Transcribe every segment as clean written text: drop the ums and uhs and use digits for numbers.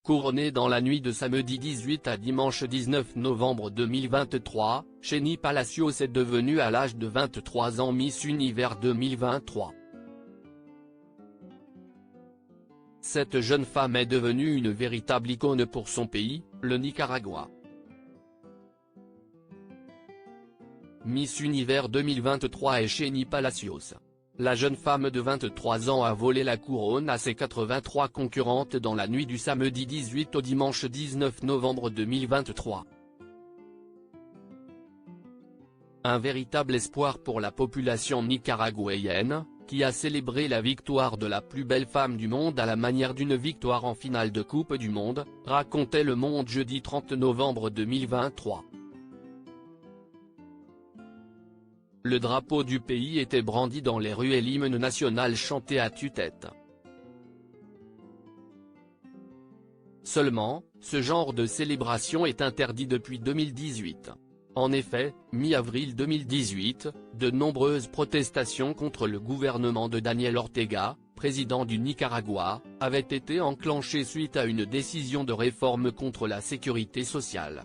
Couronné dans la nuit de samedi 18 à dimanche 19 novembre 2023, Chenny Palacios est devenue à l'âge de 23 ans Miss Univers 2023. Cette jeune femme est devenue une véritable icône pour son pays, le Nicaragua. Miss Univers 2023 est Chenny Palacios. La jeune femme de 23 ans a volé la couronne à ses 83 concurrentes dans la nuit du samedi 18 au dimanche 19 novembre 2023. Un véritable espoir pour la population nicaraguayenne, qui a célébré la victoire de la plus belle femme du monde à la manière d'une victoire en finale de Coupe du Monde, racontait Le Monde jeudi 30 novembre 2023. Le drapeau du pays était brandi dans les rues et l'hymne national chanté à tue-tête. Seulement, ce genre de célébration est interdit depuis 2018. En effet, mi-avril 2018, de nombreuses protestations contre le gouvernement de Daniel Ortega, président du Nicaragua, avaient été enclenchées suite à une décision de réforme contre la sécurité sociale.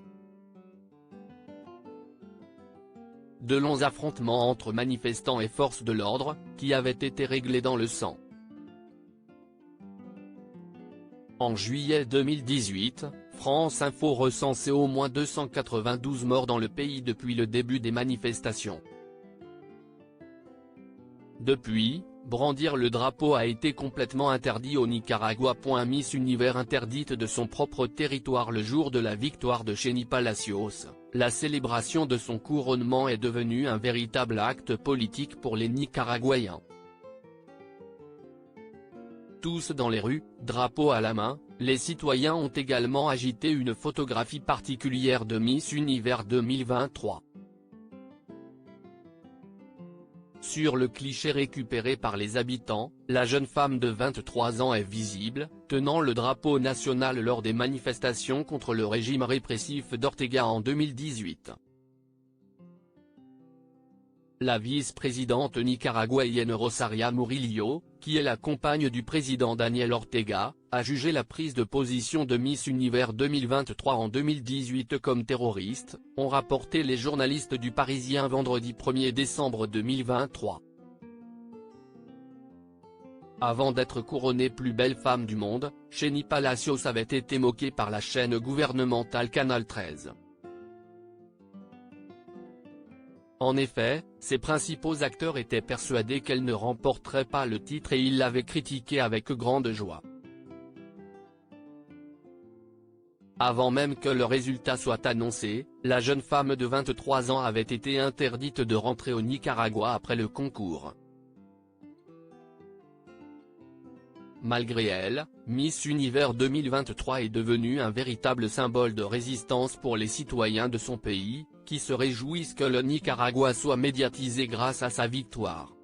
De longs affrontements entre manifestants et forces de l'ordre, qui avaient été réglés dans le sang. En juillet 2018, France Info recensait au moins 292 morts dans le pays depuis le début des manifestations. Depuis, brandir le drapeau a été complètement interdit au Nicaragua. Miss Univers interdite de son propre territoire le jour de la victoire de Chenny Palacios, la célébration de son couronnement est devenue un véritable acte politique pour les Nicaraguayens. Tous dans les rues, drapeau à la main, les citoyens ont également agité une photographie particulière de Miss Univers 2023. Sur le cliché récupéré par les habitants, la jeune femme de 23 ans est visible, tenant le drapeau national lors des manifestations contre le régime répressif d'Ortega en 2018. La vice-présidente nicaraguayenne Rosaria Murillo, qui est la compagne du président Daniel Ortega, a jugé la prise de position de Miss Univers 2023 en 2018 comme terroriste, ont rapporté les journalistes du Parisien vendredi 1er décembre 2023. Avant d'être couronnée plus belle femme du monde, Chenny Palacios avait été moquée par la chaîne gouvernementale Canal 13. En effet, ses principaux acteurs étaient persuadés qu'elle ne remporterait pas le titre et ils l'avaient critiquée avec grande joie. Avant même que le résultat soit annoncé, la jeune femme de 23 ans avait été interdite de rentrer au Nicaragua après le concours. Malgré elle, Miss Univers 2023 est devenue un véritable symbole de résistance pour les citoyens de son pays, qui se réjouissent que le Nicaragua soit médiatisé grâce à sa victoire.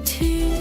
To